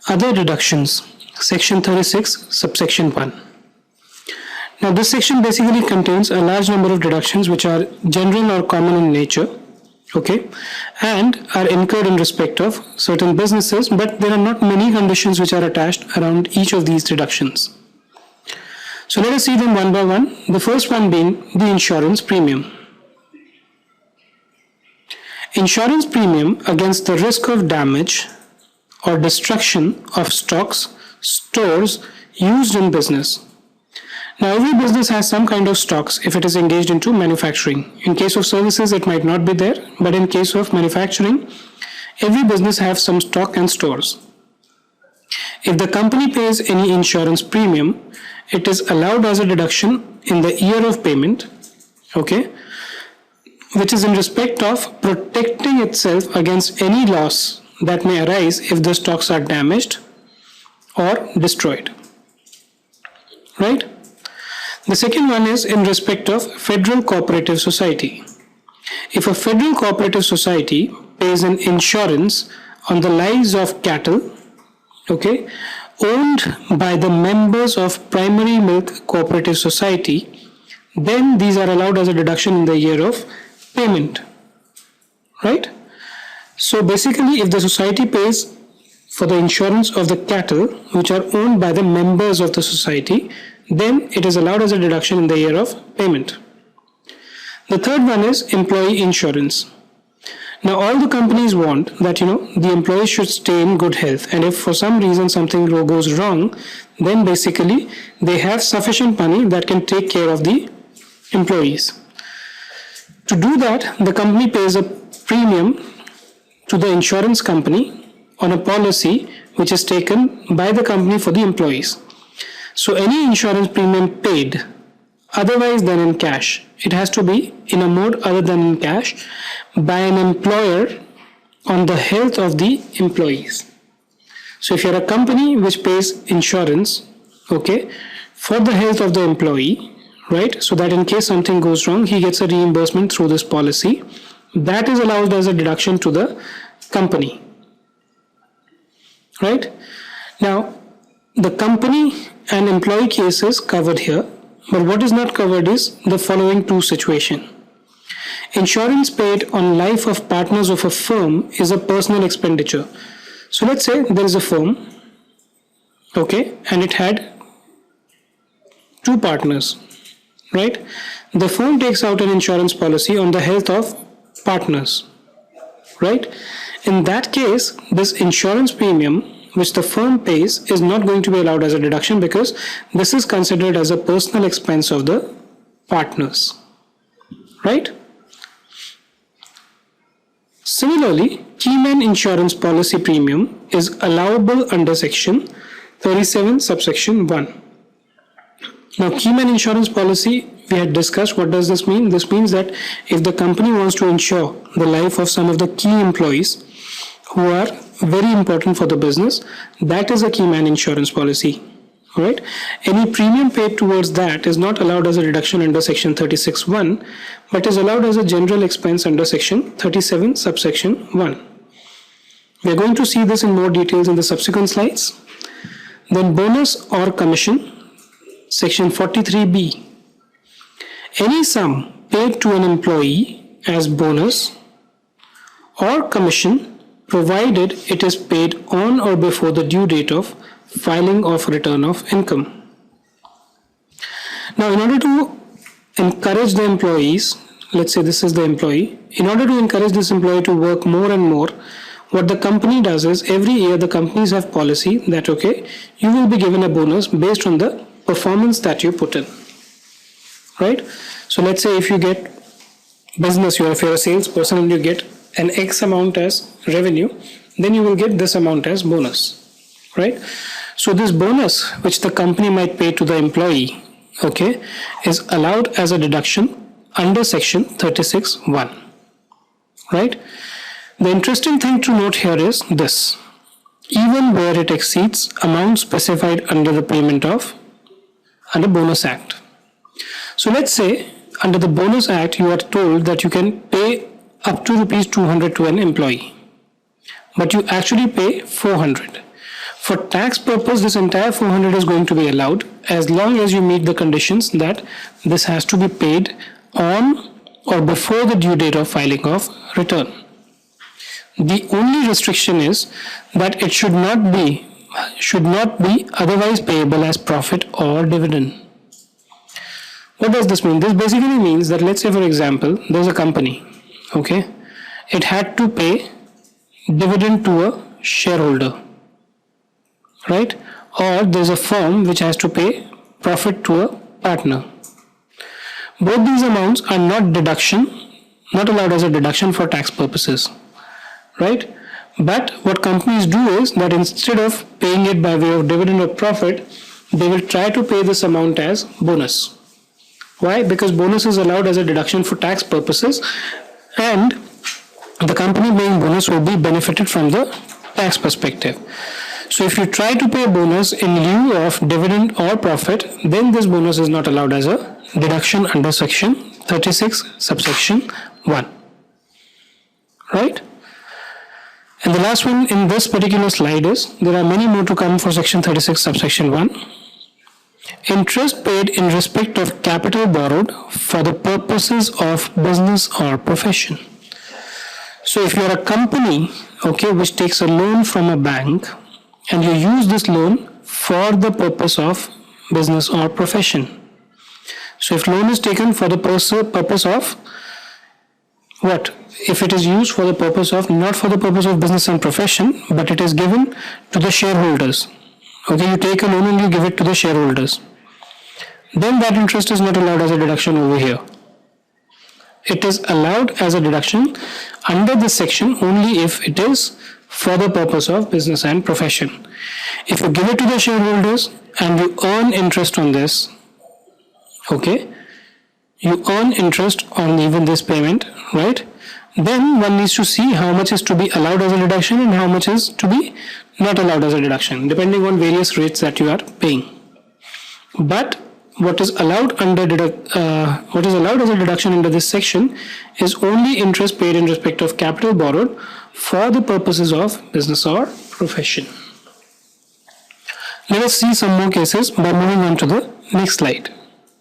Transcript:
Other deductions, section 36, subsection 1. Now this section basically contains a large number of deductions which are general or common in nature, okay, and are incurred in respect of certain businesses, but there are not many conditions which are attached around each of these deductions. So let us see them one by one. The first one being the insurance premium. Insurance premium against the risk of damage or destruction of stocks, stores used in business. Now every business has some kind of stocks if it is engaged into manufacturing. In case of services it might not be there, but in case of manufacturing, every business has some stock and stores. If the company pays any insurance premium, it is allowed as a deduction in the year of payment, okay, which is in respect of protecting itself against any loss that may arise if the stocks are damaged or destroyed, right? The second one is in respect of federal cooperative society. If a federal cooperative society pays an insurance on the lives of cattle, okay, owned by the members of primary milk cooperative society, then these are allowed as a deduction in the year of payment, right? So basically, if the society pays for the insurance of the cattle which are owned by the members of the society, then it is allowed as a deduction in the year of payment. The third one is employee insurance. Now all the companies want that the employees should stay in good health, and if for some reason something goes wrong, then basically they have sufficient money that can take care of the employees. To do that, the company pays a premium to the insurance company on a policy which is taken by the company for the employees. So any insurance premium paid otherwise than in cash, it has to be in a mode other than in cash, by an employer on the health of the employees. So if you're a company which pays insurance, okay, for the health of the employee, right, so that in case something goes wrong, he gets a reimbursement through this policy, that is allowed as a deduction to the company, right? Now the company and employee case is covered here, but what is not covered is the following two situations. Insurance paid on life of partners of a firm is a personal expenditure. So let's say there is a firm, okay, and it had two partners, right? The firm takes out an insurance policy on the health of partners, right? In that case, this insurance premium which the firm pays is not going to be allowed as a deduction, because this is considered as a personal expense of the partners, right? Similarly, keyman insurance policy premium is allowable under section 37 subsection 1. Now keyman insurance policy, we had discussed. What does this mean? This means that if the company wants to insure the life of some of the key employees who are very important for the business, that is a keyman insurance policy, right? Any premium paid towards that is not allowed as a deduction under section 36(1), but is allowed as a general expense under section 37 subsection 1. We are going to see this in more details in the subsequent slides. Then bonus or commission, section 43B. Any sum paid to an employee as bonus or commission, provided it is paid on or before the due date of filing of return of income. Now in order to encourage the employees, let's say this is the employee, in order to encourage this employee to work more and more, what the company does is every year the companies have policy that okay, you will be given a bonus based on the performance that you put in, right? So let's say if you get business, if you're a salesperson and you get an X amount as revenue, then you will get this amount as bonus, right? So this bonus which the company might pay to the employee, okay, is allowed as a deduction under section 36(1), right? The interesting thing to note here is this: even where it exceeds amount specified under the under Bonus Act. So let's say under the Bonus Act you are told that you can pay up to rupees 200 to an employee, but you actually pay 400. For tax purpose, this entire 400 is going to be allowed as long as you meet the conditions that this has to be paid on or before the due date of filing of return. The only restriction is that it should not be otherwise payable as profit or dividend. What does this mean? This basically means that, let's say for example, there's a company, okay, it had to pay dividend to a shareholder, right? Or there's a firm which has to pay profit to a partner. Both these amounts are not allowed as a deduction for tax purposes, right? But what companies do is that instead of paying it by way of dividend or profit, they will try to pay this amount as bonus. Why? Because bonus is allowed as a deduction for tax purposes, and the company paying bonus will be benefited from the tax perspective. So if you try to pay a bonus in lieu of dividend or profit, then this bonus is not allowed as a deduction under section 36 subsection 1, right? And the last one in this particular slide is, there are many more to come for section 36 subsection 1. Interest paid in respect of capital borrowed for the purposes of business or profession. So if you are a company, okay, which takes a loan from a bank and you use this loan for the purpose of business or profession. So if loan is taken for the purpose of what? If it is used for the purpose of, not for the purpose of business and profession, but it is given to the shareholders. Okay, you take a loan and you give it to the shareholders. Then that interest is not allowed as a deduction over here. It is allowed as a deduction under this section only if it is for the purpose of business and profession. If you give it to the shareholders and you earn interest on this, okay, you earn interest on even this payment, right? Then one needs to see how much is to be allowed as a deduction and how much is to be not allowed as a deduction, depending on various rates that you are paying. But what is allowed as a deduction under this section is only interest paid in respect of capital borrowed for the purposes of business or profession. Let us see some more cases by moving on to the next slide.